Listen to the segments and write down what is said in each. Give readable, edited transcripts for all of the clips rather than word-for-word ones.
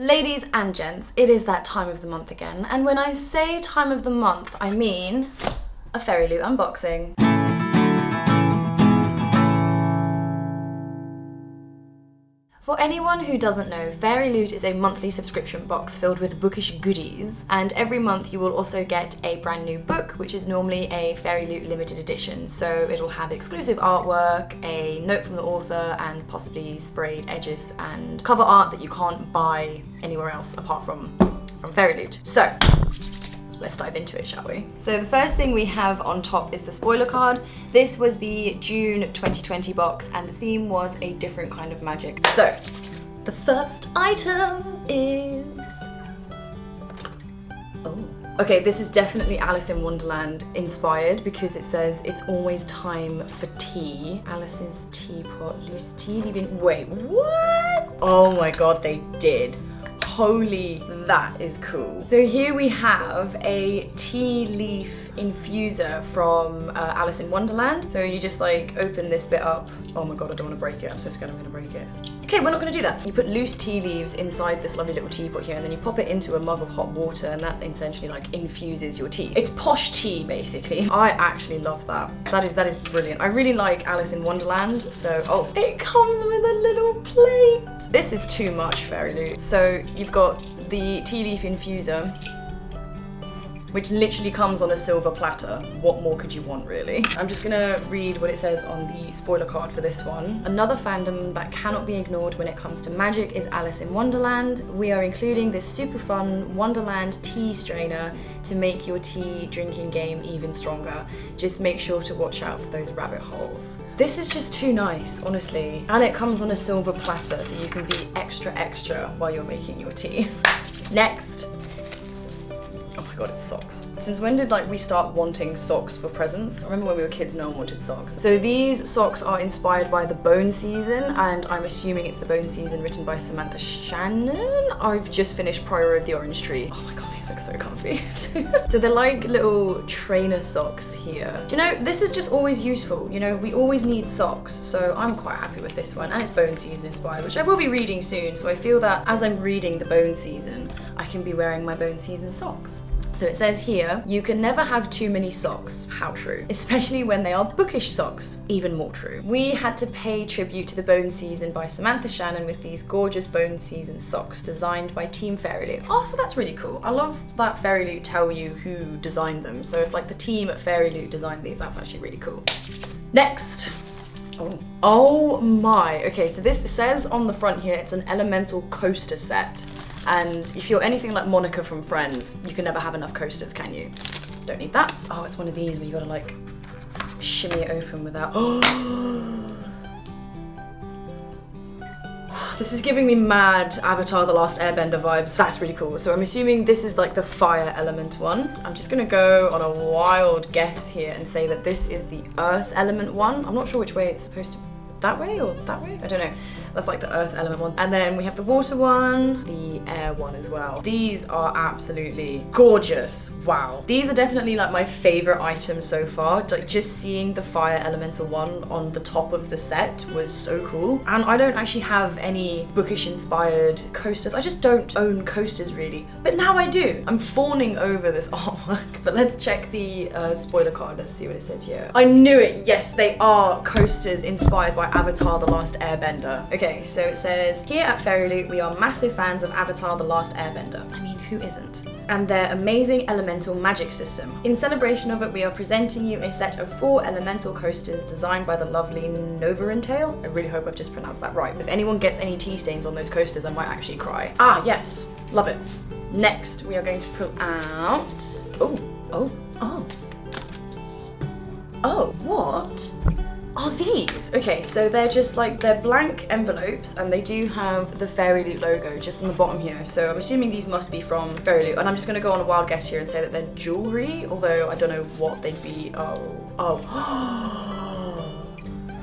Ladies and gents, it is that time of the month again, and when I say time of the month, I mean a Fairyloot unboxing. For anyone who doesn't know, Fairyloot is a monthly subscription box filled with bookish goodies, and every month you will also get a brand new book, which is normally a Fairyloot limited edition. So it'll have exclusive artwork, a note from the author, and possibly sprayed edges and cover art that you can't buy anywhere else apart from Fairyloot. So let's dive into it, shall we? So the first thing we have on top is the spoiler card. This was the June 2020 box and the theme was a different kind of magic. So the first item is... oh. Okay, this is definitely Alice in Wonderland inspired because it says it's always time for tea. Alice's teapot, loose tea leaving... wait, what? Oh my god, they did. Holy, that is cool. So here we have a tea leaf infuser from Alice in Wonderland. So you just like open this bit up. Oh my god, I don't want to break it. I'm so scared I'm going to break it. Okay, we're not going to do that. You put loose tea leaves inside this lovely little teapot here and then you pop it into a mug of hot water and that essentially like infuses your tea. It's posh tea basically. I actually love that. That is brilliant. I really like Alice in Wonderland. So, oh, it comes with a little plate. This is too much, Fairyloot. So you've got the tea leaf infuser, which literally comes on a silver platter. What more could you want, really? I'm just gonna read what it says on the spoiler card for this one. Another fandom that cannot be ignored when it comes to magic is Alice in Wonderland. We are including this super fun Wonderland tea strainer to make your tea drinking game even stronger. Just make sure to watch out for those rabbit holes. This is just too nice, honestly. And it comes on a silver platter, so you can be extra while you're making your tea. Next. Oh my god, it's socks. Since when did we start wanting socks for presents? I remember when we were kids, no one wanted socks. So these socks are inspired by the Bone Season, and I'm assuming it's the Bone Season written by Samantha Shannon. I've just finished Prior of the Orange Tree. Oh my god, these look so comfy. So they're like little trainer socks here. Do you know, this is just always useful. You know, we always need socks, so I'm quite happy with this one. And it's Bone Season inspired, which I will be reading soon, so I feel that as I'm reading the Bone Season, I can be wearing my Bone Season socks. So it says here, you can never have too many socks. How true. Especially when they are bookish socks. Even more true. We had to pay tribute to the Bone Season by Samantha Shannon with these gorgeous Bone Season socks designed by Team Fairyloot. Oh, so that's really cool. I love that Fairyloot tell you who designed them. So if the team at Fairyloot designed these, that's actually really cool. Next. Oh my. Okay, so this says on the front here, it's an elemental coaster set. And if you're anything like Monica from Friends, you can never have enough coasters, can you? Don't need that. Oh, it's one of these where you gotta shimmy it open without... This is giving me mad Avatar The Last Airbender vibes. That's really cool. So I'm assuming this is the fire element one. I'm just gonna go on a wild guess here and say that this is the earth element one. I'm not sure which way it's supposed to be. That way or that way? I don't know. That's the earth element one. And then we have the water one, the air one as well. These are absolutely gorgeous. Wow. These are definitely my favorite items so far. Just seeing the fire elemental one on the top of the set was so cool. And I don't actually have any bookish inspired coasters. I just don't own coasters really. But now I do. I'm fawning over this artwork. But let's check the spoiler card. Let's see what it says here. I knew it. Yes, they are coasters inspired by Avatar The Last Airbender. Okay, so it says, here at Fairyloot, we are massive fans of Avatar The Last Airbender. I mean, who isn't? And their amazing elemental magic system. In celebration of it, we are presenting you a set of 4 elemental coasters designed by the lovely Novarentail. I really hope I've just pronounced that right. If anyone gets any tea stains on those coasters, I might actually cry. Ah, yes. Love it. Next, we are going to pull out... Oh, what are these? Okay, so they're just they're blank envelopes and they do have the Fairyloot logo just on the bottom here. So I'm assuming these must be from Fairyloot, and I'm just gonna go on a wild guess here and say that they're jewelry, although I don't know what they'd be. Oh.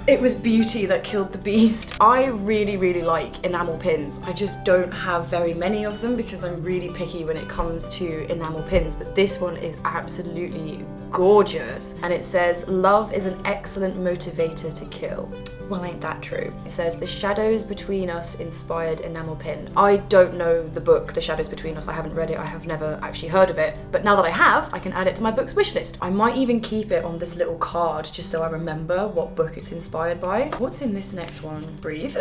It was beauty that killed the beast. I really like enamel pins. I just don't have very many of them because I'm really picky when it comes to enamel pins, but this one is absolutely gorgeous. And it says, love is an excellent motivator to kill. Well, ain't that true? It says, the shadows between us inspired enamel pin. I don't know the book, The Shadows Between Us. I haven't read it. I have never actually heard of it. But now that I have, I can add it to my books wish list. I might even keep it on this little card just so I remember what book it's inspired by. What's in this next one? Breathe.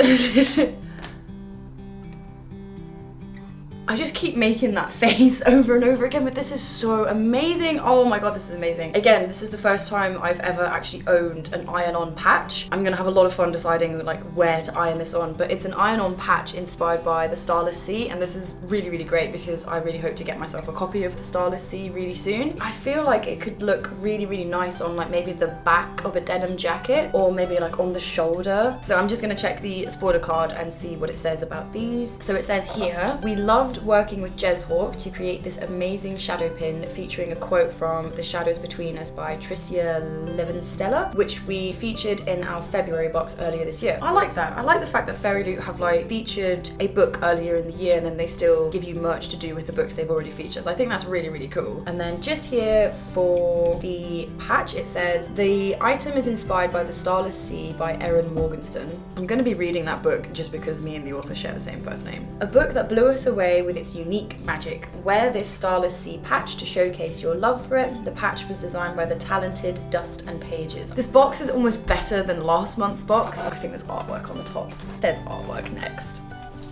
I just keep making that face over and over again, but this is so amazing. Oh my god, this is amazing. Again, this is the first time I've ever actually owned an iron-on patch. I'm gonna have a lot of fun deciding like where to iron this on, but it's an iron-on patch inspired by the Starless Sea, and this is really great because I really hope to get myself a copy of the Starless Sea really soon. I feel like it could look really nice on like maybe the back of a denim jacket or maybe like on the shoulder. So I'm just gonna check the spoiler card and see what it says about these. So it says here, we loved working with Jez Hawk to create this amazing shadow pin featuring a quote from The Shadows Between Us by Tricia Levenstella, which we featured in our February box earlier this year. I like that. I like the fact that Fairyloot have like featured a book earlier in the year and then they still give you merch to do with the books they've already featured. So I think that's really cool. And then just here for the patch, it says, the item is inspired by The Starless Sea by Erin Morgenstern. I'm going to be reading that book just because me and the author share the same first name. A book that blew us away with its unique magic. Wear this Starless Sea patch to showcase your love for it. The patch was designed by the talented Dust and Pages. This box is almost better than last month's box. I think there's artwork on the top. There's artwork next.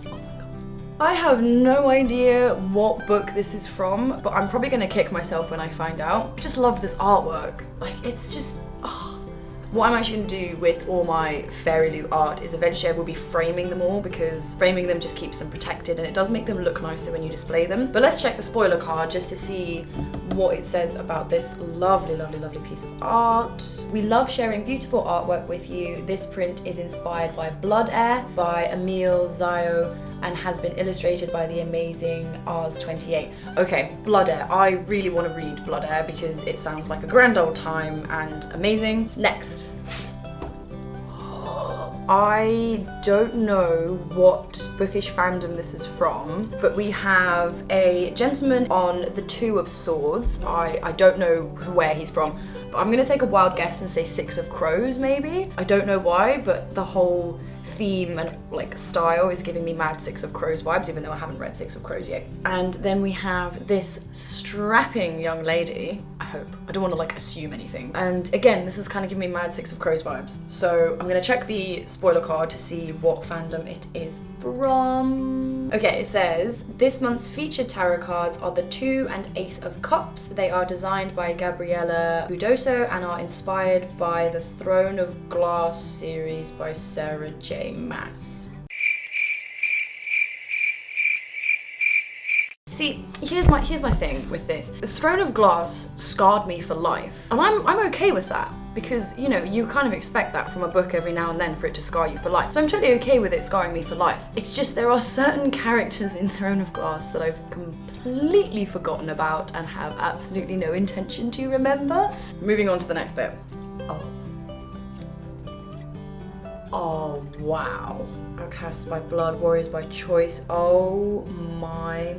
Oh my god. I have no idea what book this is from, but I'm probably gonna kick myself when I find out. I just love this artwork. Like, it's just, oh. What I'm actually going to do with all my Fairyloot art is eventually I will be framing them all because framing them just keeps them protected and it does make them look nicer when you display them. But let's check the spoiler card just to see what it says about this lovely piece of art. We love sharing beautiful artwork with you. This print is inspired by Blood Air by Emile Zio and has been illustrated by the amazing Ars28. Okay, Blood Air. I really want to read Blood Air because it sounds like a grand old time and amazing. Next. I don't know what bookish fandom this is from, but we have a gentleman on the Two of Swords. I don't know where he's from, but I'm gonna take a wild guess and say Six of Crows maybe. I don't know why, but the whole theme and like style is giving me mad Six of Crows vibes, even though I haven't read Six of Crows yet. And then we have this strapping young lady. I hope. I don't want to like assume anything. And again, this is kind of giving me mad Six of Crows vibes. So I'm gonna check the spoiler card to see what fandom it is from. Okay, it says, this month's featured tarot cards are the Two and Ace of Cups. They are designed by Gabriella Budoso and are inspired by the Throne of Glass series by Sarah J. Maas. See, here's my thing with this. The Throne of Glass scarred me for life. And I'm okay with that. Because, you know, you kind of expect that from a book every now and then for it to scar you for life. So I'm totally okay with it scarring me for life. It's just there are certain characters in Throne of Glass that I've completely forgotten about and have absolutely no intention to remember. Moving on to the next bit. Oh, wow. Outcasts by Blood, Warriors by Choice. Oh my.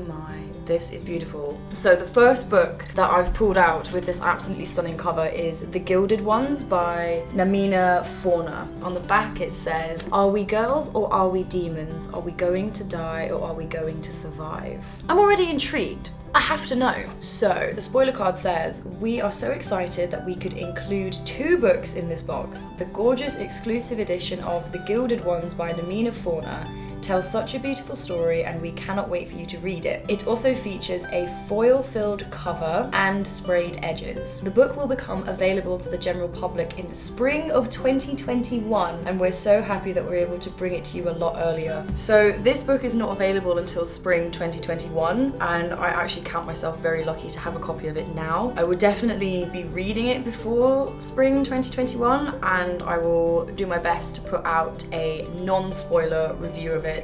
This is beautiful. So the first book that I've pulled out with this absolutely stunning cover is The Gilded Ones by Namina Fauna. On the back it says, are we girls or are we demons? Are we going to die or are we going to survive? I'm already intrigued. I have to know. So the spoiler card says, we are so excited that we could include 2 books in this box. The gorgeous exclusive edition of The Gilded Ones by Namina Fauna tells such a beautiful story and we cannot wait for you to read it. It also features a foil-filled cover and sprayed edges. The book will become available to the general public in the spring of 2021 and we're so happy that we're able to bring it to you a lot earlier. So this book is not available until spring 2021 and I actually count myself very lucky to have a copy of it now. I would definitely be reading it before spring 2021 and I will do my best to put out a non-spoiler review of it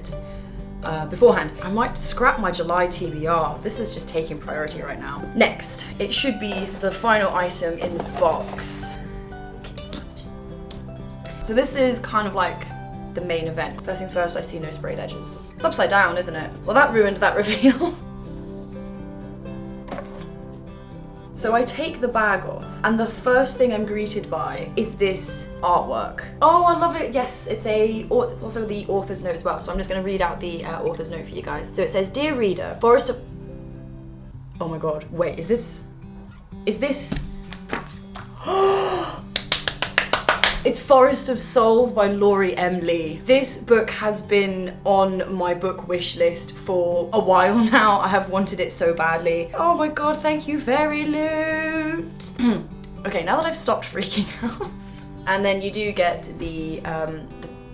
beforehand. I might scrap my July TBR. This is just taking priority right now. Next, it should be the final item in the box. So this is kind of like the main event. First things first, I see no sprayed edges. It's upside down, isn't it? Well, that ruined that reveal. So I take the bag off, and the first thing I'm greeted by is this artwork. Oh, I love it. Yes, it's also the author's note as well. So I'm just going to read out the author's note for you guys. So it says, "Dear reader, Forest of..." Oh my god, wait, is this... It's Forest of Souls by Laurie M. Lee. This book has been on my book wish list for a while now. I have wanted it so badly. Oh my god, thank you, Fairyloot. Okay, now that I've stopped freaking out. And then you do get the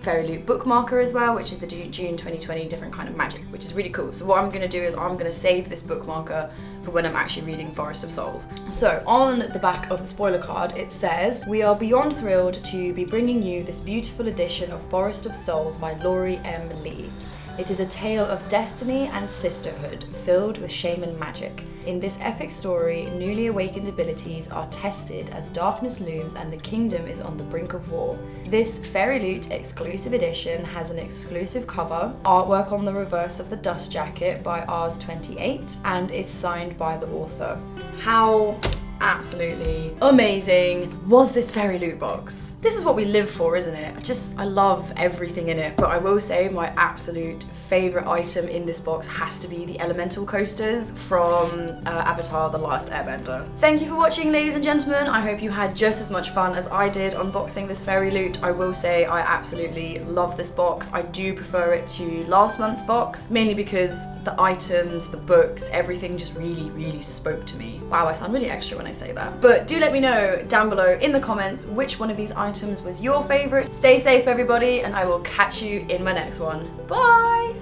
Fairyloot bookmarker as well, which is the June 2020 different kind of magic, which is really cool. So what I'm going to do is I'm going to save this bookmarker for when I'm actually reading Forest of Souls. So on the back of the spoiler card it says, "We are beyond thrilled to be bringing you this beautiful edition of Forest of Souls by Laurie M. Lee. It is a tale of destiny and sisterhood filled with shaman magic. In this epic story, newly awakened abilities are tested as darkness looms and the kingdom is on the brink of war. This Fairyloot exclusive edition has an exclusive cover, artwork on the reverse of the dust jacket by Rs28, and is signed by the author." How absolutely amazing was this Fairyloot box? This is what we live for, isn't it? I love everything in it. But I will say my absolute favorite item in this box has to be the elemental coasters from Avatar: The Last Airbender. Thank you for watching, ladies and gentlemen. I hope you had just as much fun as I did unboxing this Fairyloot. I will say I absolutely love this box. I do prefer it to last month's box, mainly because the items, the books, everything just really spoke to me. Wow, I sound really extra when I say that. But do let me know down below in the comments which one of these items was your favorite. Stay safe, everybody, and I will catch you in my next one. Bye!